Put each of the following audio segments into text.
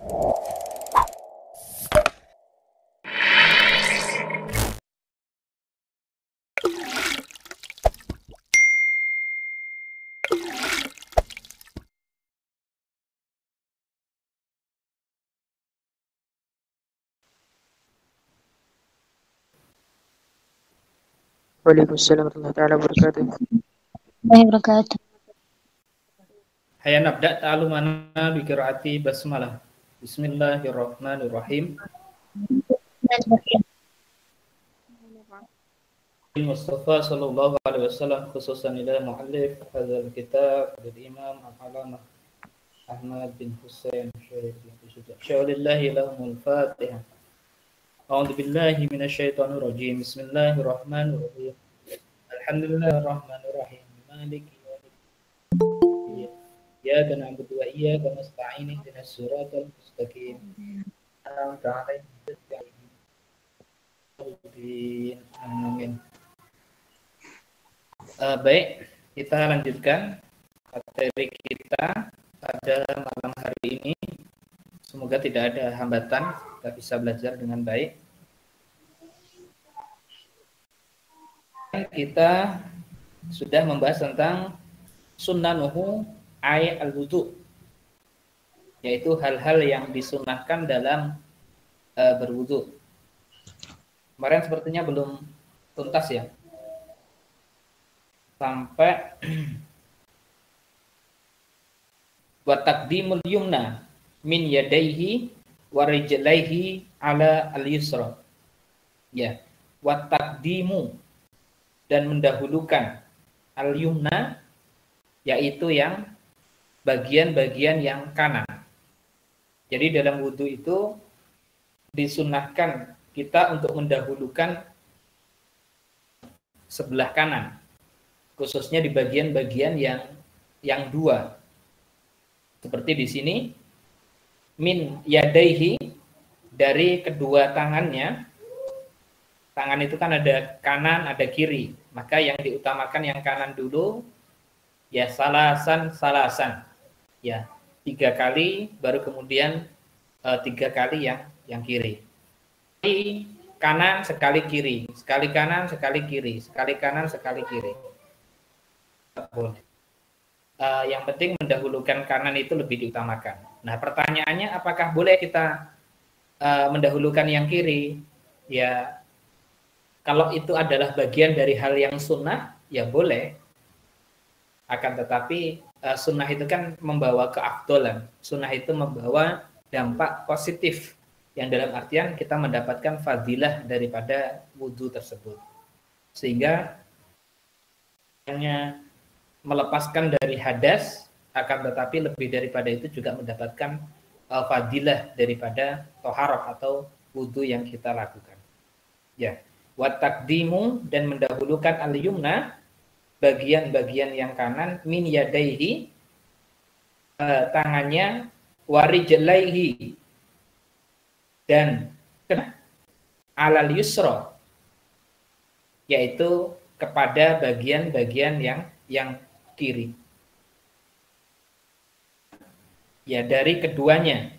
Waalaikumsalam warahmatullahi taala wabarakatuh. Wabarakatuh. Hayya nabda ta'alumana bi qiraati basmalah. Bismillahirrahmanirrahim. Mustafa sallallahu alaihi wasallam khususan ila muallif hadzal kitab dari Imam Al-Alamah Ahmad bin Husain Syaikhlillahi lahumul Fatihah. A'udzu billahi minasyaitonir rajim. Bismillahirrahmanirrahim. Alhamdulillahirrahmanirrahim. Maliki yaumiddin. Iyyaka na'budu wa iyyaka nasta'in. Ihdinas siratal mustaqim. Amin. Baik, kita lanjutkan materi kita pada malam hari ini. Semoga tidak ada hambatan, kita bisa belajar dengan baik. Kita sudah membahas tentang sunnanuhu ay al-wudu, yaitu hal-hal yang disunahkan dalam berwudu. Kemarin sepertinya belum tuntas ya, sampai wa taqdimul yumna min yadaihi wa rijlaihi ala al-yusra. Ya, wa taqdimu, dan mendahulukan al-yumna, yaitu yang bagian-bagian yang kanan. Jadi dalam wudu itu disunahkan kita untuk mendahulukan sebelah kanan, khususnya di bagian-bagian yang dua. Seperti di sini, min yadaihi, dari kedua tangannya. Tangan itu kan ada kanan, ada kiri. Maka yang diutamakan yang kanan dulu, ya salasan. Ya, 3 kali, baru kemudian 3 kali yang kiri. Sekali kanan, sekali kiri. Sekali kanan, sekali kiri. Sekali kanan, sekali kiri. Boleh. Yang penting mendahulukan kanan itu lebih diutamakan. Nah, pertanyaannya apakah boleh kita mendahulukan yang kiri? Ya, kalau itu adalah bagian dari hal yang sunnah, ya boleh. Akan tetapi sunnah itu kan membawa keafdolan. Sunnah itu membawa dampak positif, yang dalam artian kita mendapatkan fadilah daripada wudu tersebut. Sehingga hanya melepaskan dari hadas, akan tetapi lebih daripada itu juga mendapatkan fadilah daripada toharoh atau wudu yang kita lakukan. Ya, wa taqdimu, dan mendahulukan al-yumna, bagian-bagian yang kanan, min yadaihi, tangannya, wa rijlaihi, dan alal yusra, yaitu kepada bagian-bagian yang kiri. Ya, dari keduanya.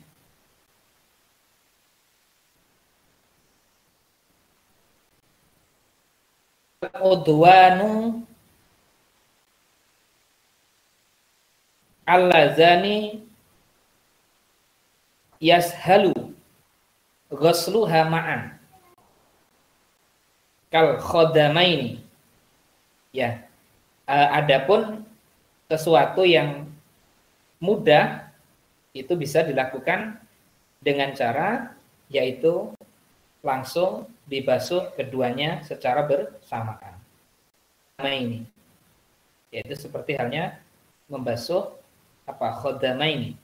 Udwanu allazani yashalu ghusluha ma'an kal khodamaini. Ya, adapun sesuatu yang mudah itu bisa dilakukan dengan cara yaitu langsung dibasuh keduanya secara bersamaan. Nah, ini yaitu seperti halnya membasuh khodamaini.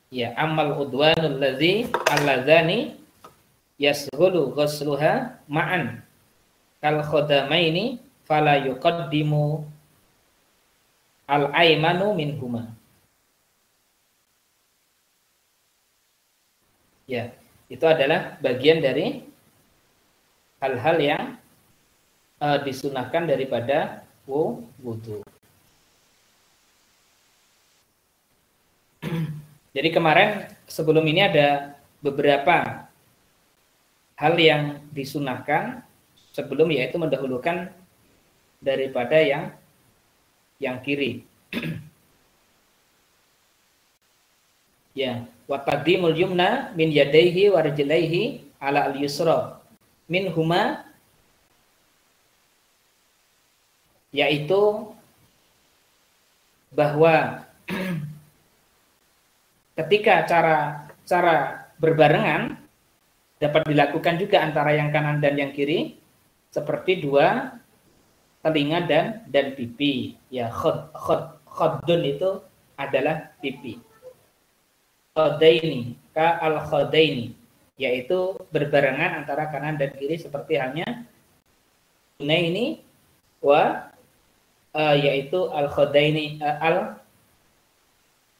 Ya, amal udwanul allazani yashghulu ghusluha ma'an kal khodamaini fala yuqaddimu al-aymanu minhuma. Ya, itu adalah bagian dari hal-hal yang disunahkan daripada wudu. Jadi kemarin sebelum ini ada beberapa hal yang disunahkan sebelum, yaitu mendahulukan daripada yang kiri. Ya, wa taqdimul yumna min yadayhi wa rijlaihi ala al-yusra min huma, yaitu bahwa ketika cara berbarengan dapat dilakukan juga antara yang kanan dan yang kiri, seperti dua telinga dan pipi. Ya, khaddun itu adalah pipi. Khadaini, ka al khadaini, yaitu berbarengan antara kanan dan kiri seperti halnya ini wa yaitu al khadaini, al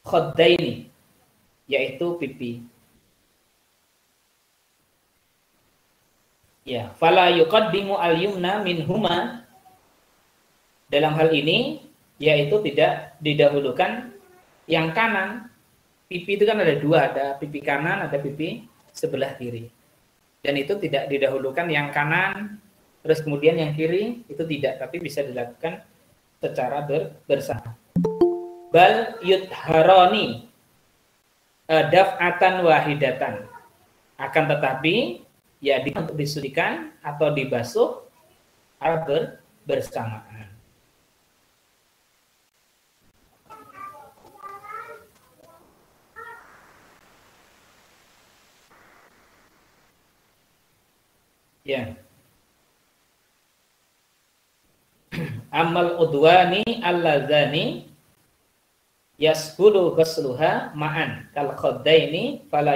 khadaini, yaitu pipi. Ya, fala yuqaddimu al-yumna minhuma. Dalam hal ini yaitu tidak didahulukan yang kanan. Pipi itu kan ada dua, ada pipi kanan, ada pipi sebelah kiri. Dan itu tidak didahulukan yang kanan, terus kemudian yang kiri, itu tidak, tapi bisa dilakukan secara bersama. Bal yudharoni daf'atan wahidatan. Akan tetapi ya untuk disucikan atau dibasuh bersamaan. Ya. Amal udwani alladzani yashulu ghusluha ma'an kal khaddaini fala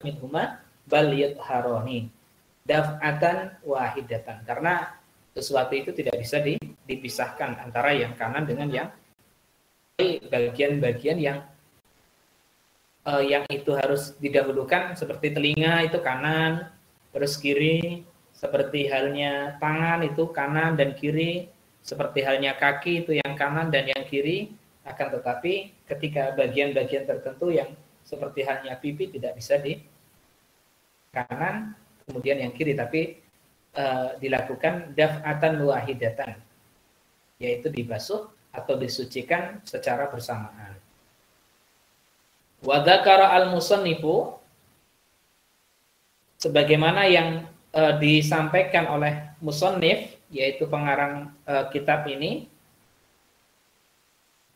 minhuma bal yatharani daf'atan wahidatan, karena sesuatu itu tidak bisa dipisahkan antara yang kanan dengan yang bagian-bagian yang itu harus didahulukan, seperti telinga itu kanan terus kiri, seperti halnya tangan itu kanan dan kiri, seperti halnya kaki itu yang kanan dan yang kiri. Akan tetapi ketika bagian-bagian tertentu yang seperti halnya pipi tidak bisa di kanan kemudian yang kiri, tapi dilakukan daf'atan wahidatan, yaitu dibasuh atau disucikan secara bersamaan. Wa dzakara al-musannifu, sebagaimana yang disampaikan oleh musannif, yaitu pengarang kitab ini,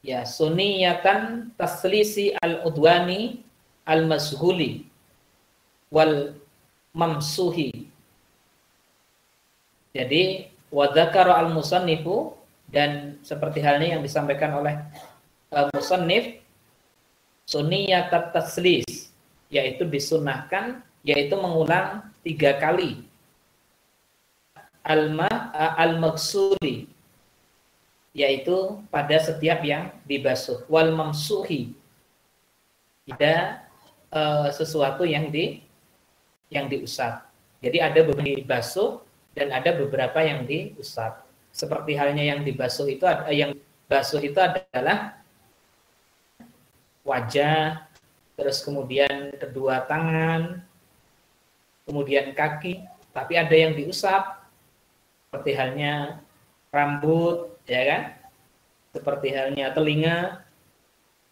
ya, sunniyatan taslisi al-udwani al-mashhuli wal mamsuhi. Jadi wa dzakara al-musannifu, dan seperti halnya yang disampaikan oleh musannif, sunniyatat taslis, yaitu disunahkan, yaitu mengulang 3 kali al-maksuli, yaitu pada setiap yang dibasuh, wal mamsuhi, ada sesuatu yang diusap. Jadi ada beberapa dibasuh dan ada beberapa yang diusap. Seperti halnya yang dibasuh itu adalah wajah, terus kemudian kedua tangan, kemudian kaki, tapi ada yang diusap, seperti halnya rambut, ya kan? Seperti halnya telinga,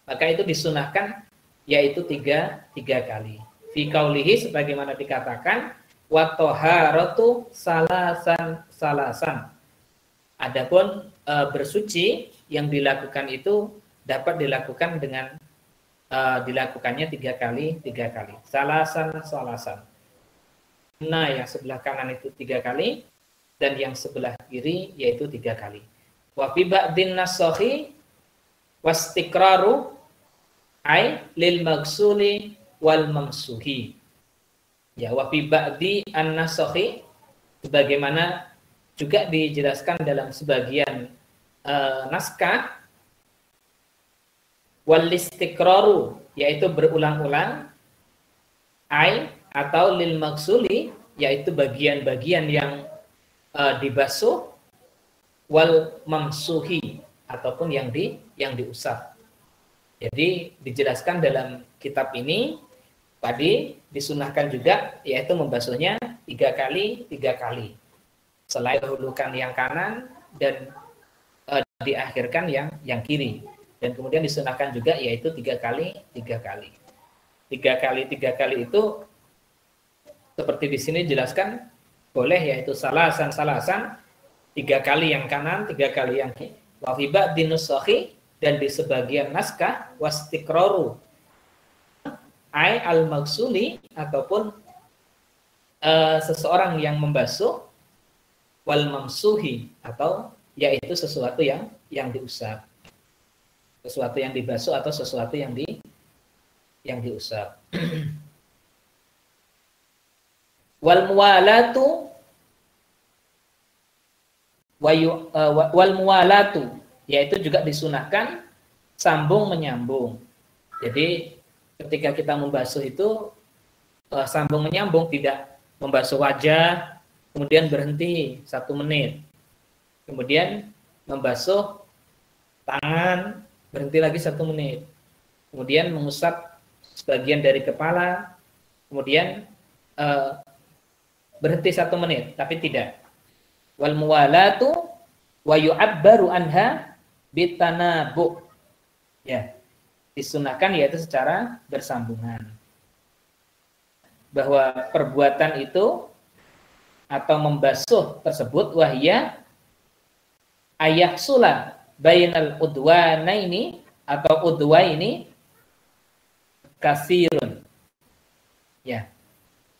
maka itu disunahkan, yaitu tiga kali. Fi qaulihi, sebagaimana dikatakan, wa thaharatu salasan. Adapun bersuci yang dilakukan itu dapat dilakukan dengan dilakukannya 3 kali. Salasan. Nah, yang sebelah kanan itu 3 kali, dan yang sebelah kiri yaitu 3 kali. Wa fi ba'din nasakhi wastiqraru ay lil maghsuli wal mamsuhi. Ya, wa fi ba'di an-nasakhi, sebagaimana juga dijelaskan dalam sebagian naskah, wal istiqraru, yaitu berulang-ulang, ay atau lil maghsuli, yaitu bagian-bagian yang dibasuh, wal mamsuhi, ataupun yang diusap. Jadi dijelaskan dalam kitab ini tadi disunahkan juga yaitu membasuhnya 3 kali 3 kali. Selain dahulukan yang kanan dan diakhirkan yang kiri. Dan kemudian disunahkan juga yaitu 3 kali 3 kali. 3 kali 3 kali itu seperti di sini dijelaskan boleh yaitu salasan 3 kali yang kanan, 3 kali yang kiri. Wa fi ba'din nusakhi, dan di sebagian naskah wastiqraru ai al-maghsuli, ataupun seseorang yang membasuh, wal mamsuhi, atau yaitu sesuatu yang diusap. Sesuatu yang dibasuh atau sesuatu yang diusap. Wal muwalatu wal muwalatu, yaitu juga disunahkan sambung menyambung. Jadi ketika kita membasuh itu sambung menyambung, tidak membasuh wajah kemudian berhenti 1 menit, kemudian membasuh tangan berhenti lagi 1 menit, kemudian mengusap sebagian dari kepala, kemudian berhenti 1 menit, tapi tidak. Wal muwalatu wa yu'abbaru anha bitanabu. Ya, disunahkan yaitu secara bersambungan. Bahwa perbuatan itu atau membasuh tersebut wahya ayahsula bainal udwanaini atau udwaini kasirun. Ya.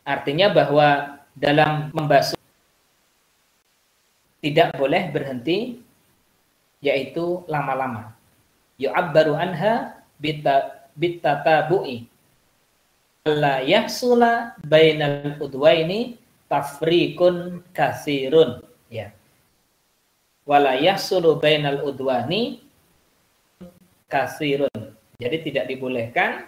Artinya bahwa dalam membasuh tidak boleh berhenti yaitu lama-lama. Yu'abbaru anha bitatabu'i. La yahsula bainal udwaini tafriqun kasirun. Ya. Wala yahsulu bainal udwani kasirun. Jadi tidak dibolehkan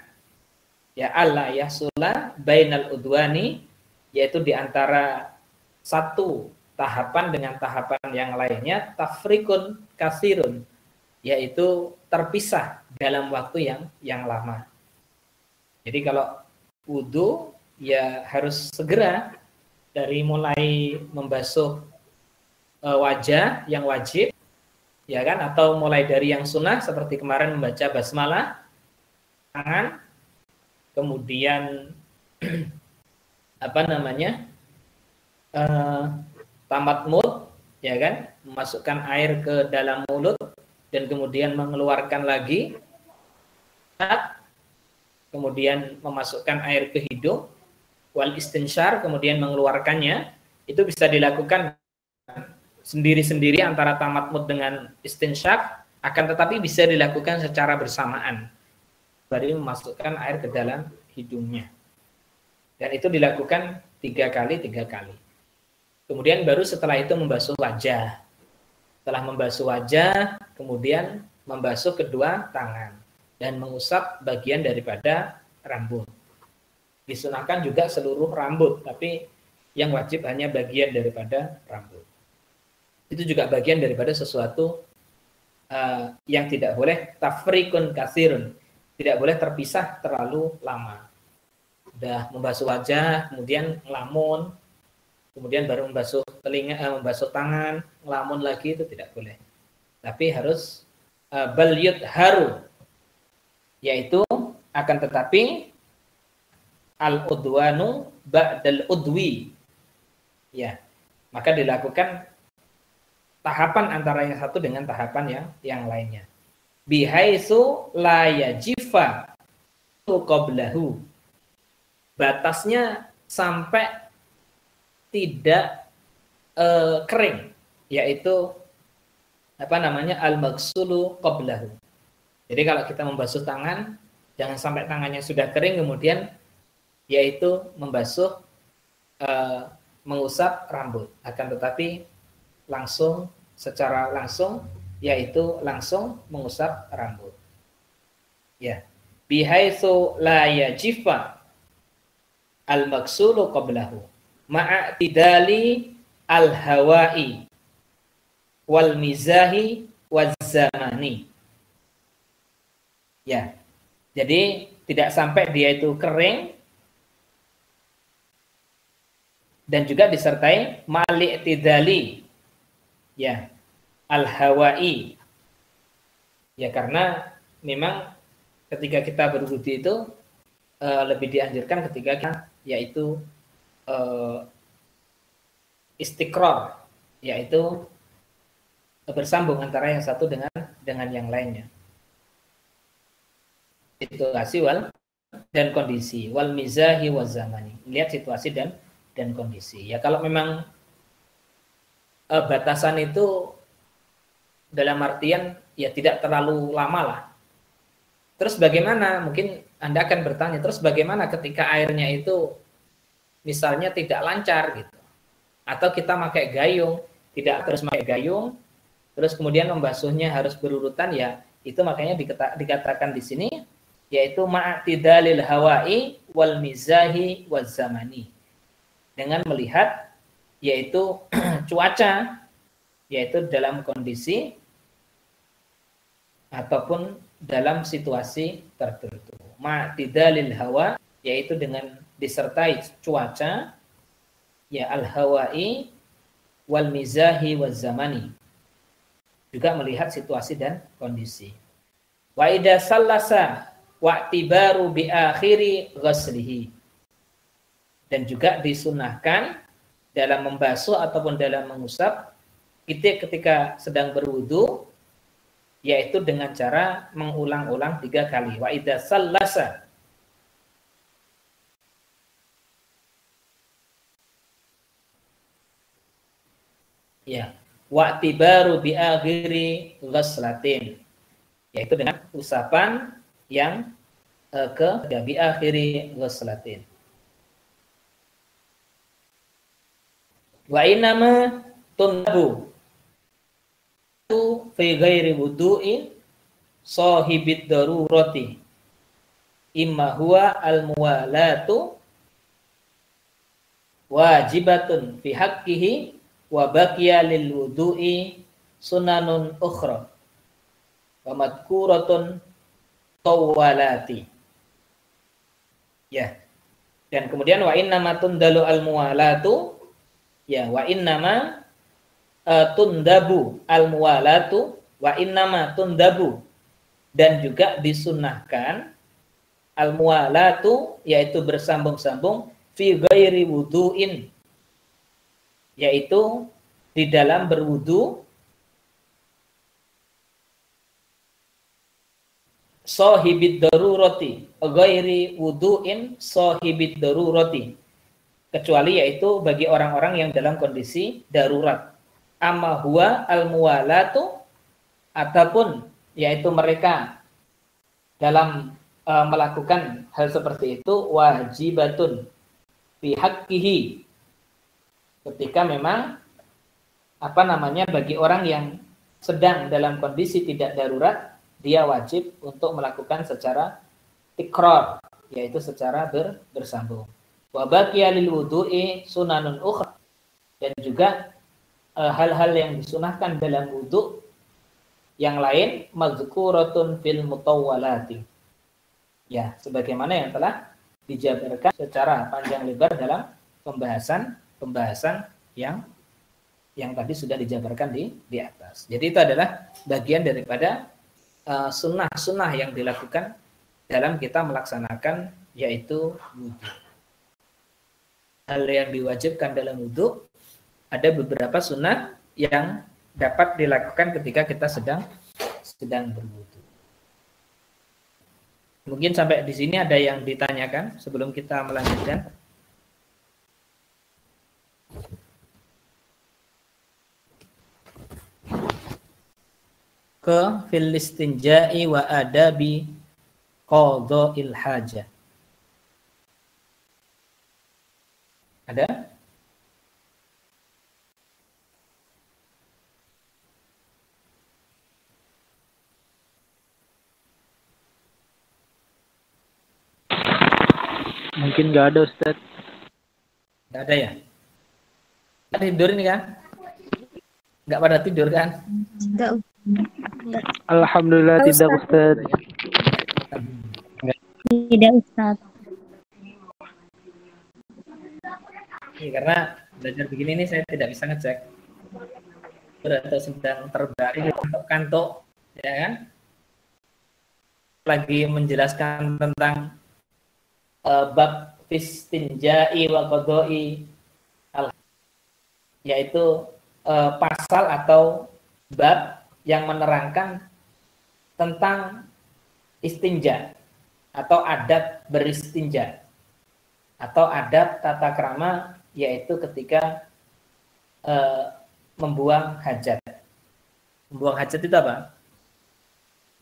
ya Allah yahsula bainal udwani, yaitu di antara satu tahapan dengan tahapan yang lainnya tafriqun kasirun, yaitu terpisah dalam waktu yang lama. Jadi kalau wudu ya harus segera, dari mulai membasuh wajah yang wajib, ya kan, atau mulai dari yang sunnah seperti kemarin membaca basmalah, tangan, kemudian tamatmud, ya kan, memasukkan air ke dalam mulut dan kemudian mengeluarkan lagi, kemudian memasukkan air ke hidung, wal istinsyar, kemudian mengeluarkannya. Itu bisa dilakukan sendiri-sendiri antara tamatmud dengan istinsyar, akan tetapi bisa dilakukan secara bersamaan, baru memasukkan air ke dalam hidungnya. Dan itu dilakukan 3 kali 3 kali. Kemudian baru setelah itu membasuh wajah. Setelah membasuh wajah, kemudian membasuh kedua tangan dan mengusap bagian daripada rambut. Disunahkan juga seluruh rambut, tapi yang wajib hanya bagian daripada rambut. Itu juga bagian daripada sesuatu yang tidak boleh tafriqun kasirun, tidak boleh terpisah terlalu lama. Udah membasuh wajah, kemudian ngelamun, kemudian baru membasuh telinga, membasuh tangan, ngelamun lagi, itu tidak boleh. Tapi harus bal yudharu, yaitu akan tetapi al-udwanu ba'dal udwi. Ya, maka dilakukan tahapan antara yang satu dengan tahapan yang lainnya. Bihaitsu la yajifa qablahu. Batasnya sampai tidak kering, yaitu al-maghsulu qablahu. Jadi kalau kita membasuh tangan, jangan sampai tangannya sudah kering kemudian yaitu membasuh mengusap rambut, akan tetapi langsung secara langsung yaitu langsung mengusap rambut. Ya, bihaitsu la yajifa al-maghsulu qablahu ma'atidali al-hawa'i wal mizahi waz zamani. Ya, jadi tidak sampai dia itu kering dan juga disertai mali'tidali, ya, al-hawai. Ya, karena memang ketika kita berwudu itu lebih dianjurkan ketika kita yaitu istiqrar, yaitu bersambung antara yang satu dengan yang lainnya. Situasi dan kondisi, wal mizahi waz zamani. Lihat situasi dan kondisi. Ya, kalau memang batasan itu dalam artian ya tidak terlalu lama lah. Terus bagaimana? Mungkin Anda akan bertanya, terus bagaimana ketika airnya itu misalnya tidak lancar gitu. Atau kita pakai gayung, tidak terus pakai gayung, terus kemudian membasuhnya harus berurutan, ya itu makanya dikatakan di sini yaitu ma'tidalil hawai wal mizahi waz zamani. Dengan melihat yaitu cuaca, yaitu dalam kondisi ataupun dalam situasi tertentu. Ma'tidalil hawa, yaitu dengan disertai cuaca, ya al-hawai wal mizahi waz zamani. Juga melihat situasi dan kondisi. Wa idza sallasa wa'tibaru bi akhiri ghaslihi. Dan juga disunahkan dalam membasuh ataupun dalam mengusap kita ketika sedang berwudu, yaitu dengan cara mengulang-ulang 3 kali. Wa idza sallasa, ya, wa'tibaru bi akhiri ghaslatin, yaitu dengan usapan yang ke bi akhiri ghaslatin. Wa inama tunbu fi ghairi wudu'in sahibid darurati imma huwa al-muwalatu wajibatun fi haqqihi wa baqiya lil wudu'i sunanun ukhra wa madkuratun tawalati. Ya. Dan kemudian wa innama tundalu al-muwalatu, ya, wa innama tundabu al-muwalatu, wa innama tundabu, dan juga disunahkan al-muwalatu, yaitu bersambung-sambung, fi ghairi wudu'in, yaitu di dalam berwudu, sahibid darurati, ghairi wudu'in sahibid darurati, kecuali yaitu bagi orang-orang yang dalam kondisi darurat. Amma huwa al-muwalatu, ataupun yaitu mereka dalam melakukan hal seperti itu wajibatun fi haqqihi, ketika memang bagi orang yang sedang dalam kondisi tidak darurat, dia wajib untuk melakukan secara tikrar, yaitu secara bersambung. Wa baqiya lil wudu'i sunanun ukhra, dan juga hal-hal yang disunahkan dalam wudu yang lain mazkuratun fil mutawwalati, ya, sebagaimana yang telah dijabarkan secara panjang lebar dalam pembahasan yang tadi sudah dijabarkan di atas. Jadi itu adalah bagian daripada sunnah-sunnah yang dilakukan dalam kita melaksanakan yaitu wudu. Hal yang diwajibkan dalam wudu, ada beberapa sunnah yang dapat dilakukan ketika kita sedang berwudu. Mungkin sampai di sini ada yang ditanyakan sebelum kita melanjutkan. Ke fil istinja'i wa adabi qadha'il hajah. Ada? Mungkin nggak ada, Ustaz. Nggak ada ya? Nggak tidur ini kan? Nggak pada tidur kan? Enggak. Alhamdulillah tidak, Ustaz. Tidak, Ustaz. Ini karena belajar begini nih saya tidak bisa ngecek. Atau sedang terbaring kantuk, ya kan? Lagi menjelaskan tentang bab fistinja'i wa qadai, yaitu pasal atau bab yang menerangkan tentang istinja atau adab beristinja atau adab tata krama, yaitu ketika membuang hajat. Membuang hajat itu apa?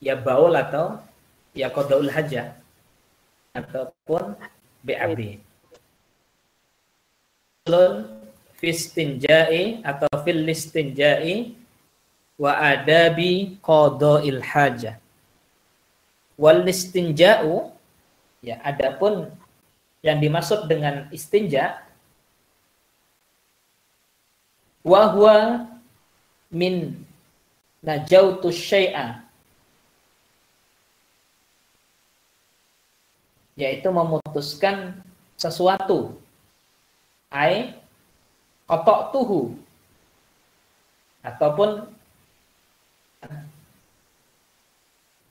Ya baul atau ya qadaul hajah ataupun BAB. Fistinja'i atau fil listinja'i wa adabi qadail hajah. Wal listinja'u, ya adapun yang dimaksud dengan istinja, wa huwa min najautu syai'a, yaitu memutuskan sesuatu, ai qata'tuhu, ataupun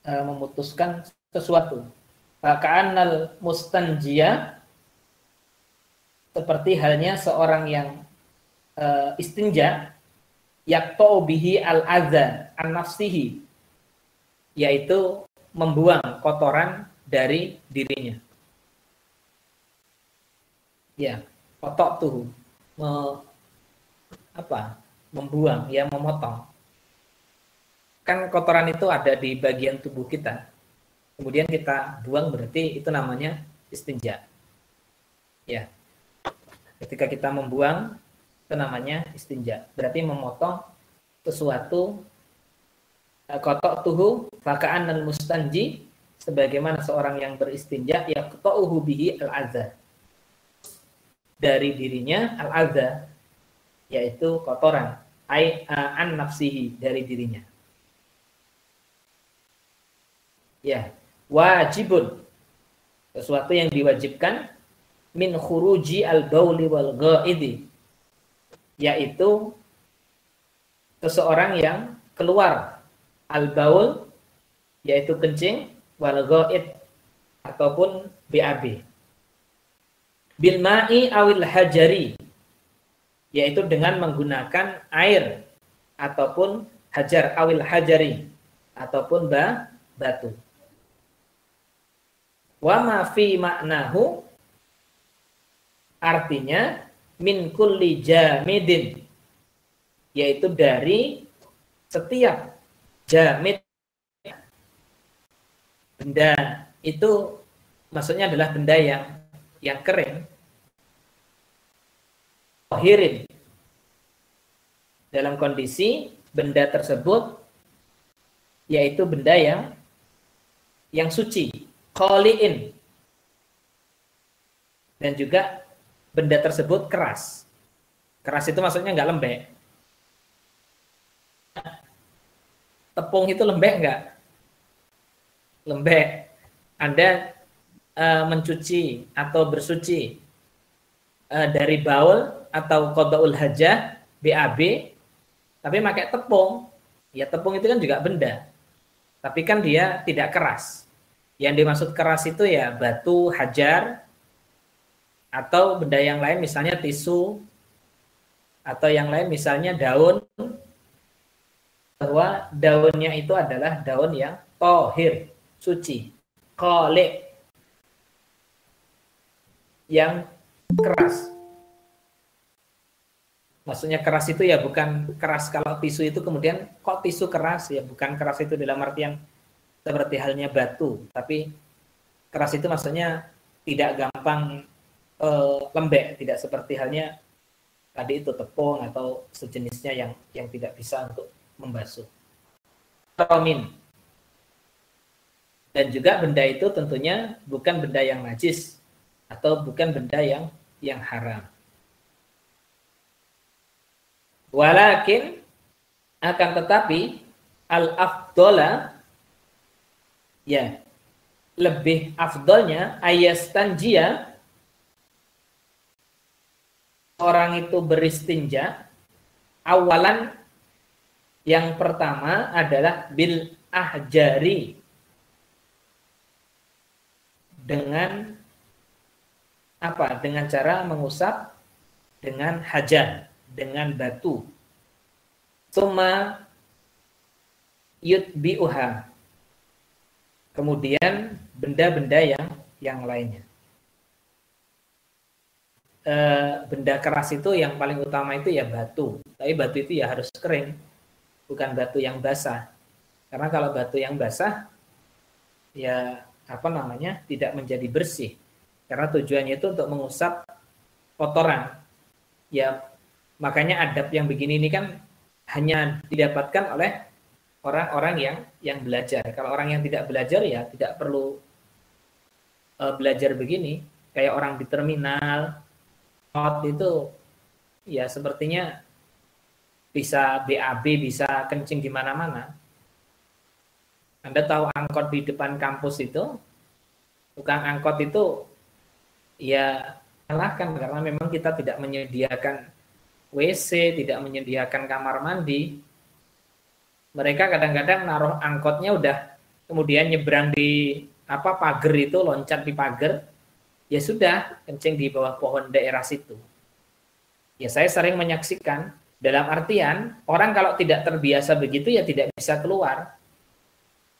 memutuskan sesuatu. Ka'annal mustanjia, seperti halnya seorang yang istinja, yaqta'u bihi al-adza an nafsihi, yaitu membuang kotoran dari dirinya. Ya, qata'tuhu, membuang, ya memotong. Kan kotoran itu ada di bagian tubuh kita, kemudian kita buang, berarti itu namanya istinja. Ya, ketika kita membuang itu namanya istinja, berarti memotong sesuatu. Qata'tuhu faka'annal mustanji, sebagaimana seorang yang beristinja, yaqta'uhu bihi al-adza, dari dirinya al-adza, yaitu kotoran, an nafsihi, dari dirinya. Ya, wajibun, sesuatu yang diwajibkan, min khuruji al-bauli wal ghaidi, yaitu seseorang yang keluar al-baul, yaitu kencing, wal ghaid, ataupun BAB, bil ma'i awil hajari, yaitu dengan menggunakan air ataupun hajar, awil hajari, ataupun batu. Wa ma fi maknahu, artinya min kulli jamidin, yaitu dari setiap jamid, benda itu maksudnya adalah benda yang kering, tahirin, dalam kondisi benda tersebut yaitu benda yang suci, khaliin, dan juga benda tersebut keras. Keras itu maksudnya nggak lembek. Tepung itu lembek nggak? Lembek. Anda mencuci atau bersuci dari baul atau qada'ul hajah, BAB, tapi pakai tepung. Ya tepung itu kan juga benda, tapi kan dia tidak keras. Yang dimaksud keras itu ya batu, hajar, atau benda yang lain, misalnya tisu, atau yang lain misalnya daun, bahwa daunnya itu adalah daun yang tohir, suci, khali, yang keras. Maksudnya keras itu ya bukan keras kalau tisu itu kemudian kok tisu keras, ya bukan keras itu dalam artian seperti halnya batu, tapi keras itu maksudnya tidak gampang lembek, tidak seperti halnya tadi itu tepung atau sejenisnya yang tidak bisa untuk membasuh. Romin. Dan juga benda itu tentunya bukan benda yang najis atau bukan benda yang haram. Walakin, akan tetapi, al-afdola, ya, lebih afdolnya ayastanjia, orang itu beristinja awalan, yang pertama adalah bil ahjari, dengan apa? Dengan cara mengusap dengan hajar, dengan batu. Tsumma yutbi'uha, kemudian benda-benda yang lainnya. Benda keras itu yang paling utama itu ya batu. Tapi batu itu ya harus kering, bukan batu yang basah. Karena kalau batu yang basah ya apa namanya, tidak menjadi bersih. Karena tujuannya itu untuk mengusap kotoran. Ya makanya adab yang begini ini kan hanya didapatkan oleh orang-orang yang belajar. Kalau orang yang tidak belajar ya tidak perlu belajar begini. Kayak orang di terminal itu ya sepertinya bisa BAB, bisa kencing di mana-mana. Anda tahu angkot di depan kampus itu, tukang angkot itu ya salahkan karena memang kita tidak menyediakan WC, tidak menyediakan kamar mandi. Mereka kadang-kadang naruh angkotnya udah kemudian nyebrang di apa pagar itu, loncat di pagar. Ya sudah, kencing di bawah pohon daerah situ. Ya saya sering menyaksikan, dalam artian orang kalau tidak terbiasa begitu ya tidak bisa keluar.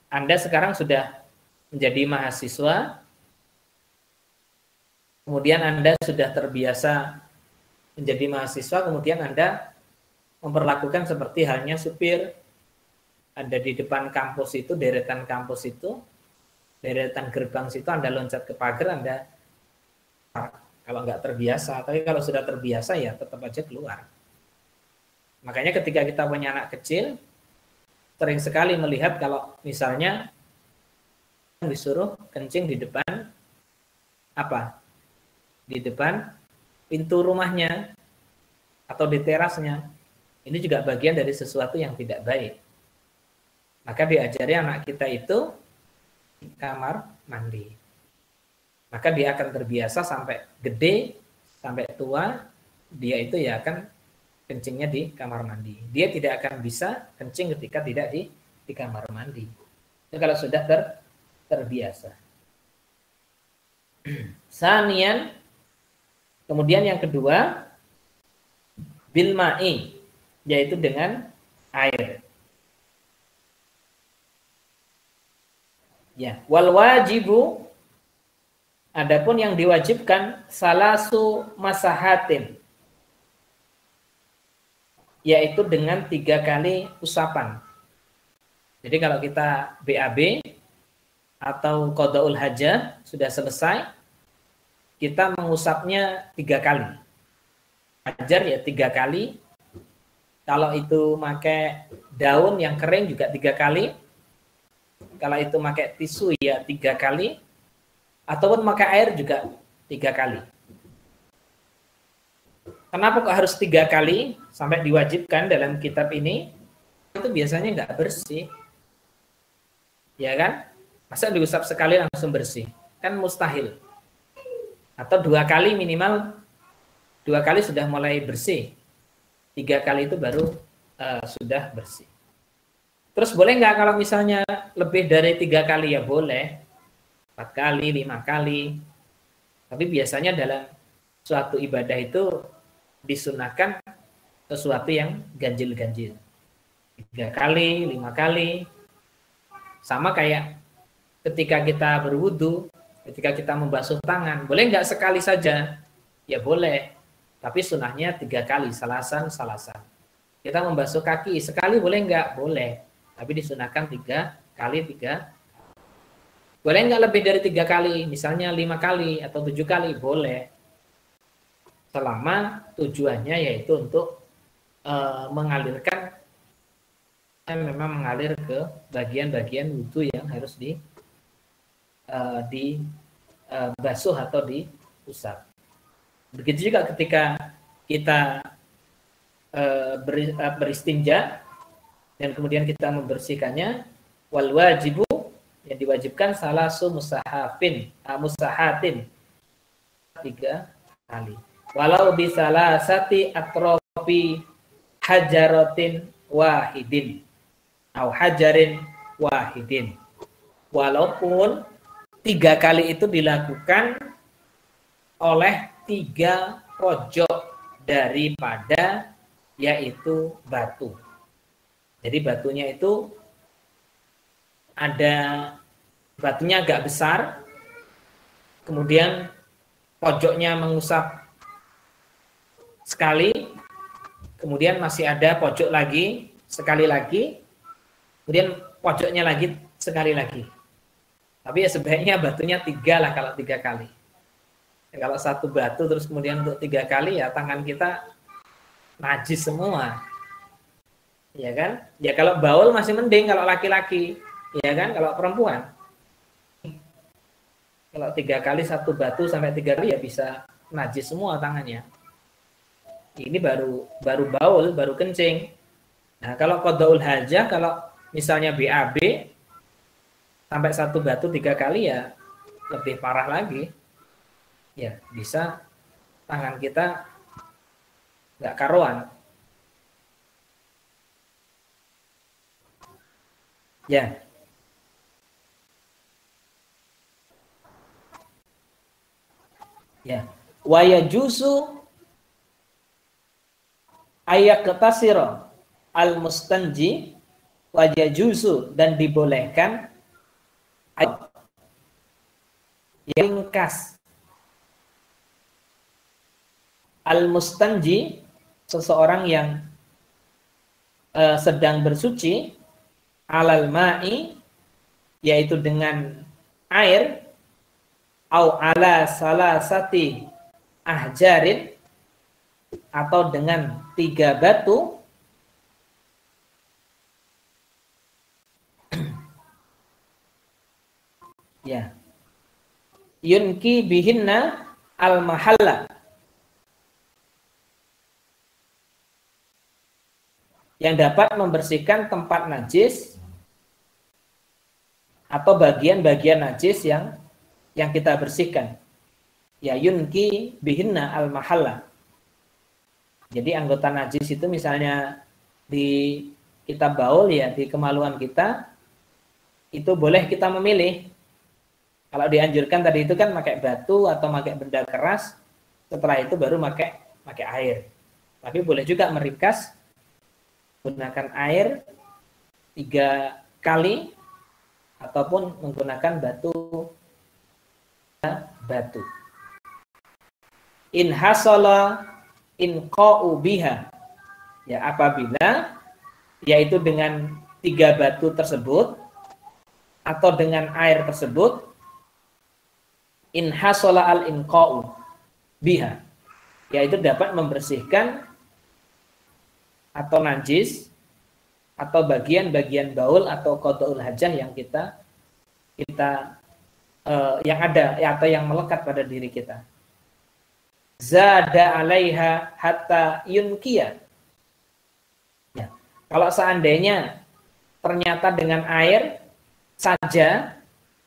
Anda sekarang sudah menjadi mahasiswa, kemudian Anda sudah terbiasa menjadi mahasiswa, kemudian Anda memperlakukan seperti halnya supir. Ada di depan kampus itu, deretan kampus itu, deretan gerbang situ, Anda loncat ke pagar, Anda kalau nggak terbiasa, tapi kalau sudah terbiasa ya tetap aja keluar. Makanya ketika kita punya anak kecil, sering sekali melihat kalau misalnya disuruh kencing di depan apa? Di depan pintu rumahnya atau di terasnya. Ini juga bagian dari sesuatu yang tidak baik. Maka diajari anak kita itu di kamar mandi. Maka dia akan terbiasa sampai gede, sampai tua, dia itu ya akan kencingnya di kamar mandi. Dia tidak akan bisa kencing ketika tidak di kamar mandi. Itu kalau sudah terbiasa. Sanian, kemudian yang kedua, bil ma'i, yaitu dengan air. Ya, wal wajibu, adapun yang diwajibkan salasu masahatin, yaitu dengan 3 kali usapan. Jadi kalau kita BAB atau qadaul hajah sudah selesai, kita mengusapnya 3 kali. Hajar ya 3 kali. Kalau itu pakai daun yang kering juga 3 kali. Kalau itu pakai tisu ya 3 kali. Ataupun pakai air juga 3 kali. Kenapa kok harus 3 kali sampai diwajibkan dalam kitab ini? Itu biasanya nggak bersih. Ya kan? Masa diusap sekali langsung bersih? Kan mustahil. Atau 2 kali minimal, 2 kali sudah mulai bersih. 3 kali itu baru sudah bersih. Terus boleh nggak kalau misalnya lebih dari 3 kali? Ya boleh. 4 kali, 5 kali. Tapi biasanya dalam suatu ibadah itu disunahkan sesuatu yang ganjil-ganjil. 3 kali, 5 kali. Sama kayak ketika kita berwudu, ketika kita membasuh tangan. Boleh nggak sekali saja? Ya boleh. Tapi sunahnya 3 kali, salasan. Kita membasuh kaki, sekali boleh nggak? Boleh. Tapi disunahkan 3 kali, 3. Boleh nggak lebih dari 3 kali? Misalnya 5 kali atau 7 kali? Boleh. Selama tujuannya yaitu untuk mengalirkan, memang mengalir ke bagian-bagian wudu yang harus dibasuh atau diusap. Begitu juga ketika kita beristinja dan kemudian kita membersihkannya, wal wajibu, yang diwajibkan salasu musahatin 3 kali. Walau bisalah sati atrofi hajarotin wahidin atau hajarin wahidin. Walaupun 3 kali itu dilakukan oleh 3 pojok daripada yaitu batu. Jadi batunya itu batunya agak besar, kemudian pojoknya mengusap sekali, kemudian masih ada pojok lagi, sekali lagi, kemudian pojoknya lagi, sekali lagi. Tapi ya sebaiknya batunya 3 lah kalau 3 kali. Ya, kalau 1 batu terus kemudian untuk 3 kali ya tangan kita najis semua. Ya kan? Ya kalau baul masih mending kalau laki-laki. Ya kan? Kalau perempuan. Kalau 3 kali 1 batu sampai 3 kali ya bisa najis semua tangannya. Ini baru baul, baru kencing. Nah, kalau qadaul hajah, kalau misalnya BAB sampai 1 batu 3 kali ya lebih parah lagi. Ya, bisa tangan kita nggak karuan. Ya. Ya. Wa yajuzu ayaqtasira al-mustanji wa yajuzu, dan dibolehkan ringkas al-mustanji, seseorang yang sedang bersuci, alal ma'i, yaitu dengan air, au ala salasati ahjarin, atau dengan 3 batu, ya, yunki bihinna al mahalla, yang dapat membersihkan tempat najis atau bagian-bagian najis yang kita bersihkan. Ya, yunki bihinna al mahalla. Jadi anggota najis itu misalnya di kita baul ya, di kemaluan kita, itu boleh kita memilih. Kalau dianjurkan tadi itu kan pakai batu atau pakai benda keras, setelah itu baru pakai air. Tapi boleh juga meringkas, menggunakan air 3 kali ataupun menggunakan batu. In hasala inqa'u biha, ya, apabila yaitu dengan 3 batu tersebut atau dengan air tersebut, in hasala al inqa'u biha, yaitu dapat membersihkan atau najis atau bagian-bagian baul atau qadaul hajah yang kita yang ada atau yang melekat pada diri kita. Zada alaiha hatta yunkiya. Ya. Kalau seandainya ternyata dengan air saja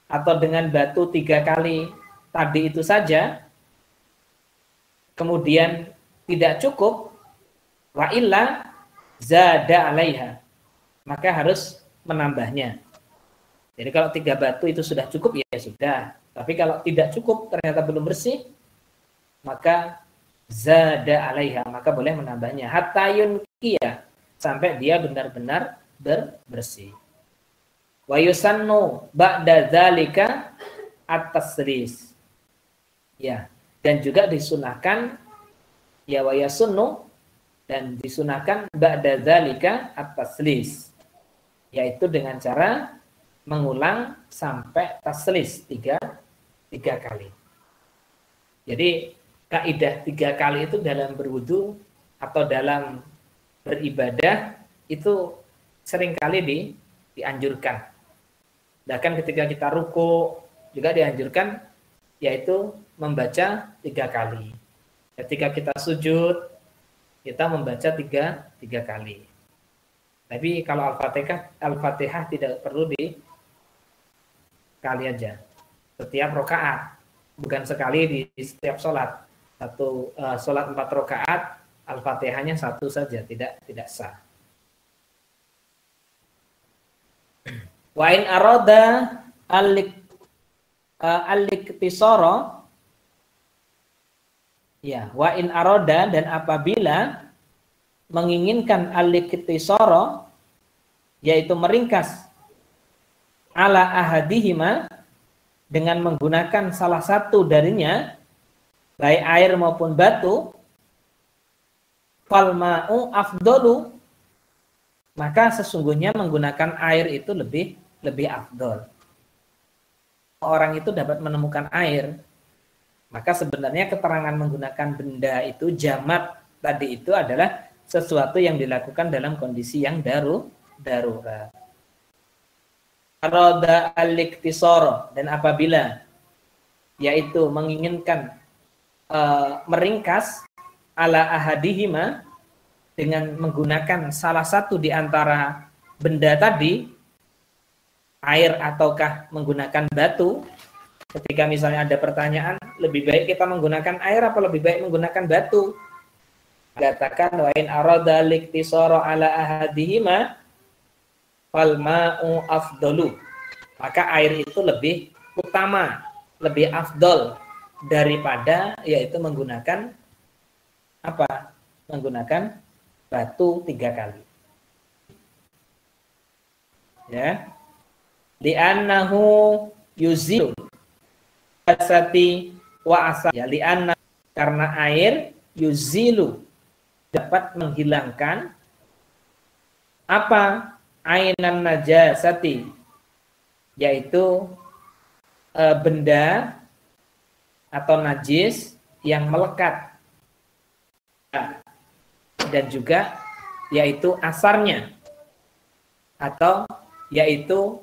atau dengan batu 3 kali tadi itu saja, kemudian tidak cukup, wa illa zada alaiha, maka harus menambahnya. Jadi kalau 3 batu itu sudah cukup ya sudah. Tapi kalau tidak cukup ternyata belum bersih, maka zada alaiha, maka boleh menambahnya hatta yunkiya, sampai dia benar-benar bersih. Wa yusannu ba'da dzalika at-tasris. Ya, dan juga disunahkan ya, wa yasunnu, dan disunahkan ba'da dzalika at-taslis, yaitu dengan cara mengulang sampai taslis 3 kali. Jadi kaidah 3 kali itu dalam berwudu atau dalam beribadah itu seringkali dianjurkan. Bahkan ketika kita ruku juga dianjurkan, yaitu membaca 3 kali. Ketika kita sujud, kita membaca 3 kali. Tapi kalau Al-Fatihah tidak perlu kali aja. Setiap rakaat, bukan sekali di setiap sholat. Satu sholat 4 rakaat, Al-Fatihahnya satu saja, tidak sah. Wa in arada al-iktisara, ya, wa in arada, dan apabila menginginkan al-iktisara, yaitu meringkas, ala ahadihima, dengan menggunakan salah satu darinya, baik air maupun batu, fal ma'u afdalu, maka sesungguhnya menggunakan air itu lebih afdol. Orang itu dapat menemukan air, maka sebenarnya keterangan menggunakan benda itu, jamat tadi itu adalah sesuatu yang dilakukan dalam kondisi yang darurat. Arada al-iktisara, dan apabila yaitu menginginkan meringkas, ala ahadihima, dengan menggunakan salah satu di antara benda tadi, air ataukah menggunakan batu. Ketika misalnya ada pertanyaan, lebih baik kita menggunakan air apa lebih baik menggunakan batu? Katakan wa in arada al-iktisara ala ahadihima fal ma'u afdalu, maka air itu lebih utama, lebih afdol daripada yaitu menggunakan apa? Menggunakan batu 3 kali. Ya. Li'annahu yuzilu asati wa asa. Ya, li'anna, karena air yuzilu, dapat menghilangkan apa? Ainan najasati, yaitu benda atau najis yang melekat, dan juga yaitu asarnya, atau yaitu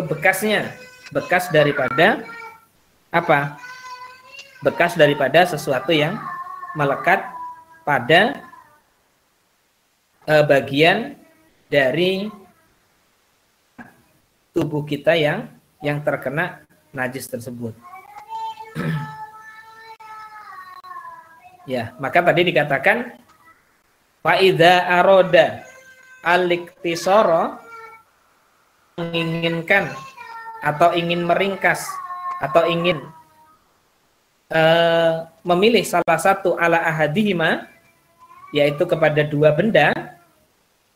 bekasnya, bekas daripada apa? Bekas daripada sesuatu yang melekat pada bagian dari tubuh kita yang terkena najis tersebut. Ya, maka tadi dikatakan fa idza arada al-iktisara, menginginkan atau ingin meringkas atau ingin memilih salah satu ala ahadihima, yaitu kepada 2 benda.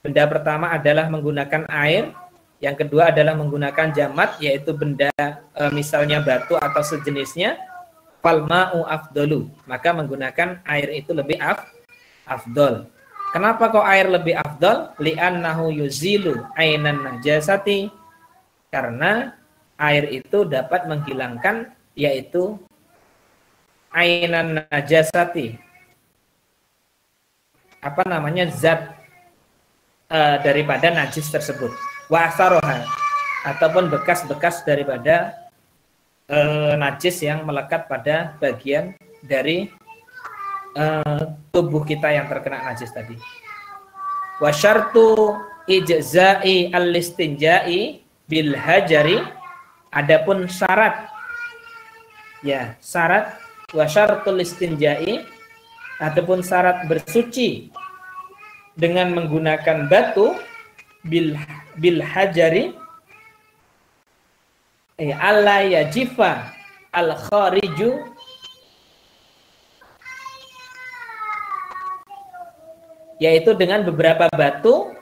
Benda pertama adalah menggunakan air, yang kedua adalah menggunakan jamat, yaitu benda misalnya batu atau sejenisnya. Fal ma'u afdalu, maka menggunakan air itu lebih afdol. Kenapa kok air lebih afdol? Li'annahu yuzilu ainan najasati, karena air itu dapat menghilangkan yaitu ainan najasati, apa namanya, zat daripada najis tersebut, wa asaroha, ataupun bekas-bekas daripada najis yang melekat pada bagian dari tubuh kita yang terkena najis tadi. Wa syartu ijza'i al-istinja'i bil hajari, adapun syarat, ya, syarat wa syartul istinja'i, ataupun syarat bersuci dengan menggunakan batu, bil hajari, alla yajifa al khariju, yaitu dengan beberapa batu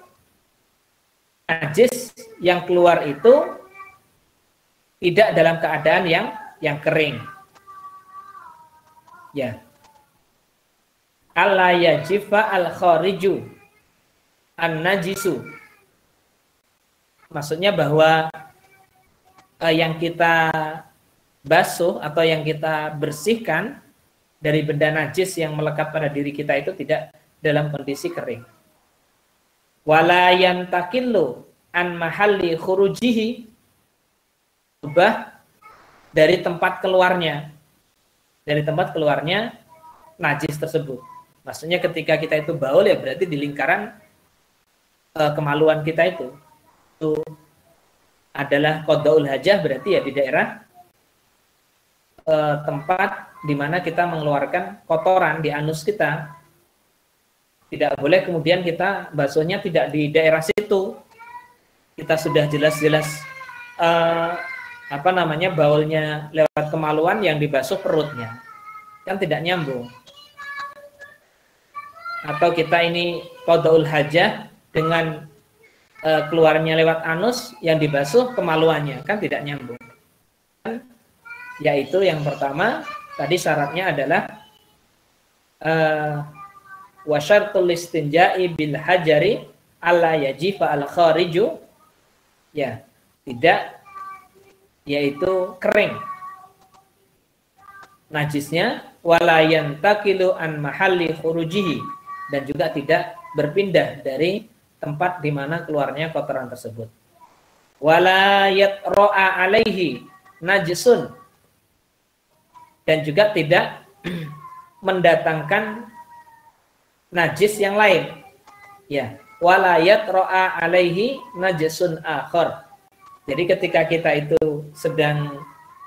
najis yang keluar itu tidak dalam keadaan yang kering. Ya. Alla yajifa al khariju an najisu. Maksudnya bahwa yang kita basuh atau yang kita bersihkan dari benda najis yang melekat pada diri kita itu tidak dalam kondisi kering. Wala yantakillu an mahalli khurujihi, ubah dari tempat keluarnya, najis tersebut. Maksudnya ketika kita itu baul, ya berarti di lingkaran kemaluan kita itu adalah qadaul hajah, berarti ya di daerah tempat di mana kita mengeluarkan kotoran di anus kita. Tidak boleh kemudian kita basuhnya tidak di daerah situ. Kita sudah jelas-jelas baulnya lewat kemaluan, yang dibasuh perutnya, kan tidak nyambung. Atau kita ini qadaul hajah dengan keluarnya lewat anus, yang dibasuh kemaluannya, kan tidak nyambung. Yaitu yang pertama tadi syaratnya adalah wa syartul istinja'i bil hajari alla yajifa al khariju, ya, tidak, yaitu kering najisnya, wala yantaqilu an mahalli khurujihi, dan juga tidak berpindah dari tempat di mana keluarnya kotoran tersebut. Wala yatra'a alaihi najisun, dan juga tidak mendatangkan najis yang lain. Ya, wala yatra'a alaihi najisun akhar. Jadi ketika kita itu sedang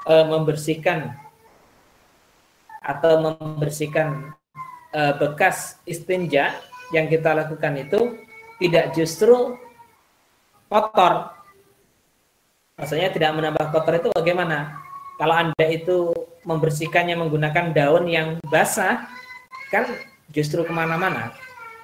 membersihkan bekas istinja, yang kita lakukan itu tidak justru kotor. Maksudnya tidak menambah kotor itu bagaimana? Kalau Anda itu membersihkannya menggunakan daun yang basah, kan justru kemana-mana.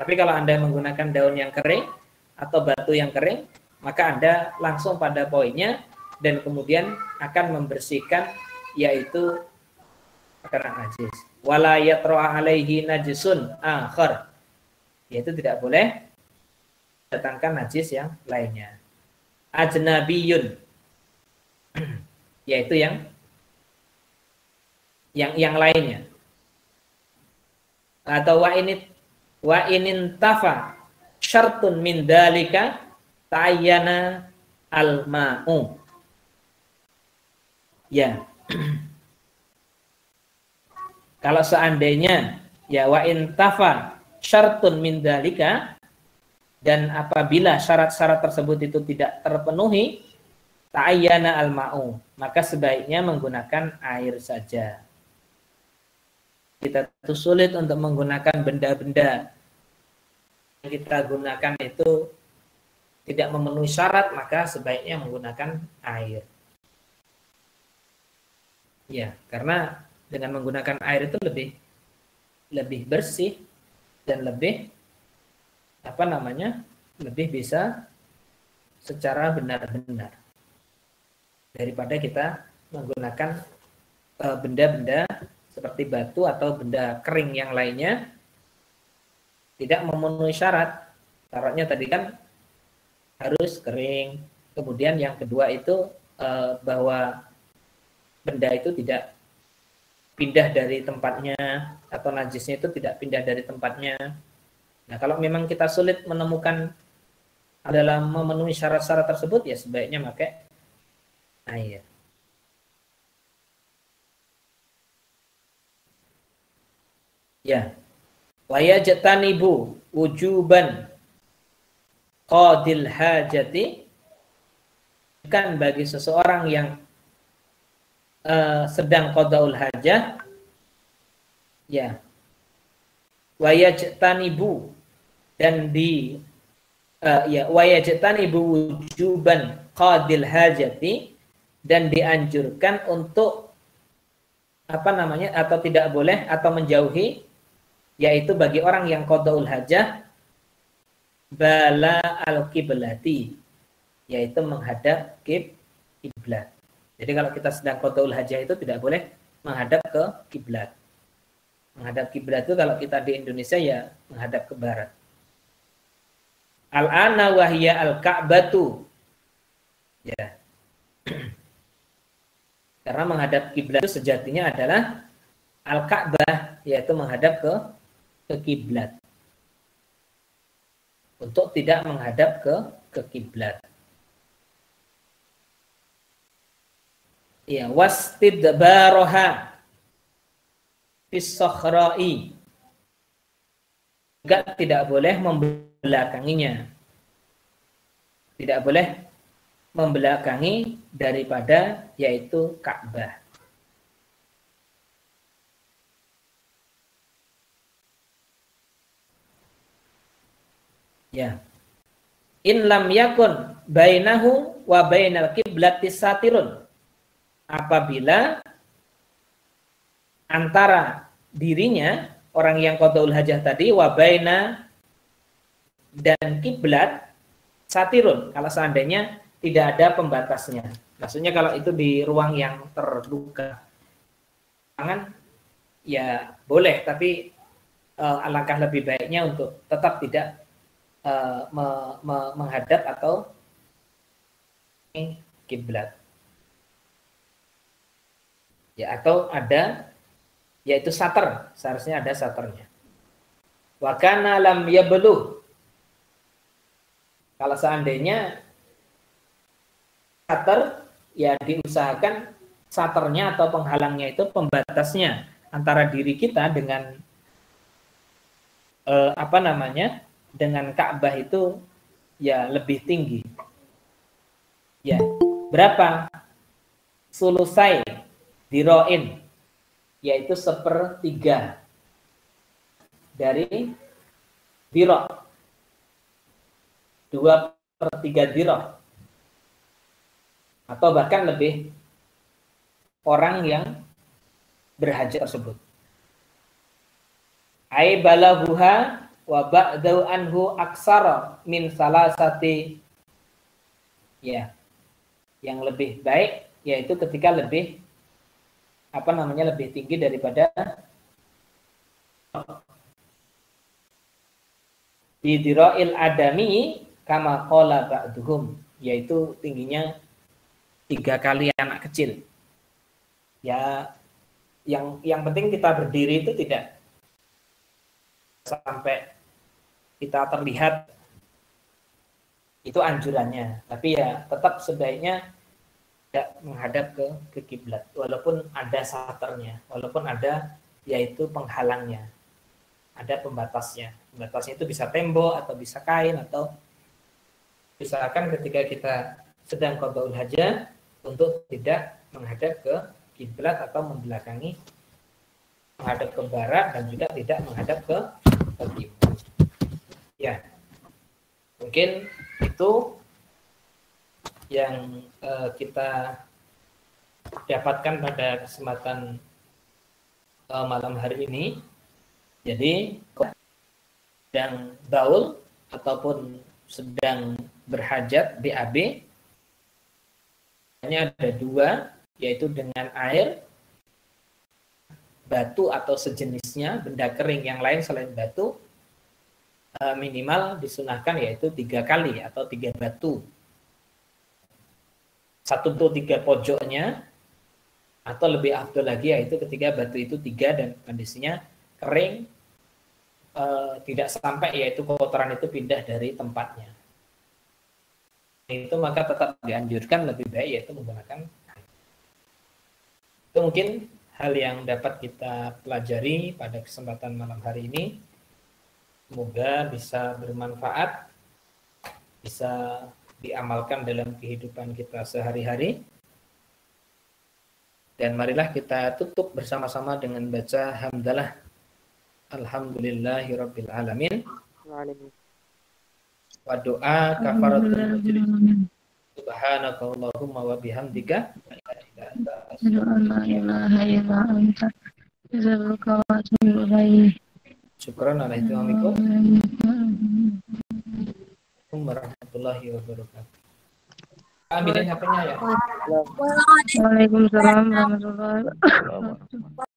Tapi kalau Anda menggunakan daun yang kering atau batu yang kering, maka Anda langsung pada poinnya, dan kemudian akan membersihkan, yaitu karena najis. Wala yatra'a alaihi najisun akhar, yaitu tidak boleh datangkan najis yang lainnya. Ajnabiyun, yaitu yang lainnya. Atau wa inin tafa syartun min dalika ta'ayyana al-ma'u. Ya. Kalau seandainya ya wa in tafa syartun min dalika, dan apabila syarat-syarat tersebut itu tidak terpenuhi, ta'ayyana al-ma'u, maka sebaiknya menggunakan air saja. Kita itu sulit untuk menggunakan benda-benda yang kita gunakan itu tidak memenuhi syarat, maka sebaiknya menggunakan air. Ya, karena dengan menggunakan air itu lebih bersih dan lebih lebih bisa secara benar-benar daripada kita menggunakan benda-benda seperti batu atau benda kering yang lainnya tidak memenuhi syarat. Syaratnya tadi kan harus kering. Kemudian yang kedua itu bahwa benda itu tidak pindah dari tempatnya, atau najisnya itu tidak pindah dari tempatnya. Nah, kalau memang kita sulit menemukan dalam memenuhi syarat-syarat tersebut, ya sebaiknya pakai air. Ya, wa yajtanibu wujuban qadil hajati, kan bagi seseorang yang sedang qadaul hajah, ya, wa yajtanibu, dan wa yajtanibu wujuban qadil hajati, dan dianjurkan untuk atau tidak boleh atau menjauhi, yaitu bagi orang yang qadaul hajah, bala al-qiblati, yaitu menghadap kiblat. Jadi kalau kita sedang qadaul hajah itu tidak boleh menghadap ke kiblat. Menghadap kiblat itu kalau kita di Indonesia ya menghadap ke barat. Al-ana wahya al-ka'batu. Ya. Karena menghadap kiblat itu sejatinya adalah al-Ka'bah, yaitu menghadap ke kiblat. Untuk tidak menghadap ke kiblat. Ya, wastidbaraha fis sakhra'i, juga tidak boleh membelakanginya. Tidak boleh membelakangi daripada yaitu Ka'bah. Ya. In lam yakun bainahu wa bainal qiblati satirun. Apabila antara dirinya orang yang qadaul hajah tadi wa baina dan kiblat satirun, kalau seandainya tidak ada pembatasnya. Maksudnya kalau itu di ruang yang terbuka, jangan ya boleh, tapi alangkah lebih baiknya untuk tetap tidak menghadap atau kiblat. Ya, atau ada yaitu satar, seharusnya ada satarnya. Wa kana lam yabluh. Kalau seandainya satar, ya diusahakan satarnya atau penghalangnya itu pembatasnya antara diri kita dengan dengan Ka'bah itu ya lebih tinggi. Ya, berapa? Sulusai diroin, yaitu 1/3 dari diro, 2/3 diro, atau bahkan lebih orang yang berhaji tersebut. Ai balaguha wa ba'dau anhu aksara min salasati. Ya, yang lebih baik yaitu ketika lebih lebih tinggi daripada bidira'il adami kama qala ba'duhum, yaitu tingginya 3 kali anak kecil. Ya, yang penting kita berdiri itu tidak sampai kita terlihat, itu anjurannya, tapi ya tetap sebaiknya tidak menghadap ke kiblat, walaupun ada satarnya, walaupun ada yaitu penghalangnya, ada pembatasnya. Pembatasnya itu bisa tembok atau bisa kain, atau misalkan ketika kita sedang qadaul hajah untuk tidak menghadap ke kiblat atau membelakangi, menghadap ke barat dan juga tidak menghadap ke kiblat. Ya, mungkin itu yang kita dapatkan pada kesempatan malam hari ini. Jadi sedang baul ataupun sedang berhajat BAB, hanya ada 2, yaitu dengan air, batu atau sejenisnya, benda kering yang lain selain batu, minimal disunahkan yaitu 3 kali atau 3 batu. 1/3 pojoknya, atau lebih afdol lagi yaitu ketika batu itu 3 dan kondisinya kering, tidak sampai yaitu kotoran itu pindah dari tempatnya. Itu maka tetap dianjurkan lebih baik yaitu menggunakan air. Itu mungkin hal yang dapat kita pelajari pada kesempatan malam hari ini. Semoga bisa bermanfaat, bisa diamalkan dalam kehidupan kita sehari-hari. Dan marilah kita tutup bersama-sama dengan baca hamdalah. Alhamdulillahirabbil alamin. Wa doa kafaratul majlis. Subhanakallahumma wa bihamdika asyhadu an la ilaha illa anta astaghfiruka wa atubu ilaik. Syukran ala ihtimamikum. Warahmatullahi wabarakatuh. Ambilin HP-nya ya. Waalaikumsalam warahmatullahi wabarakatuh.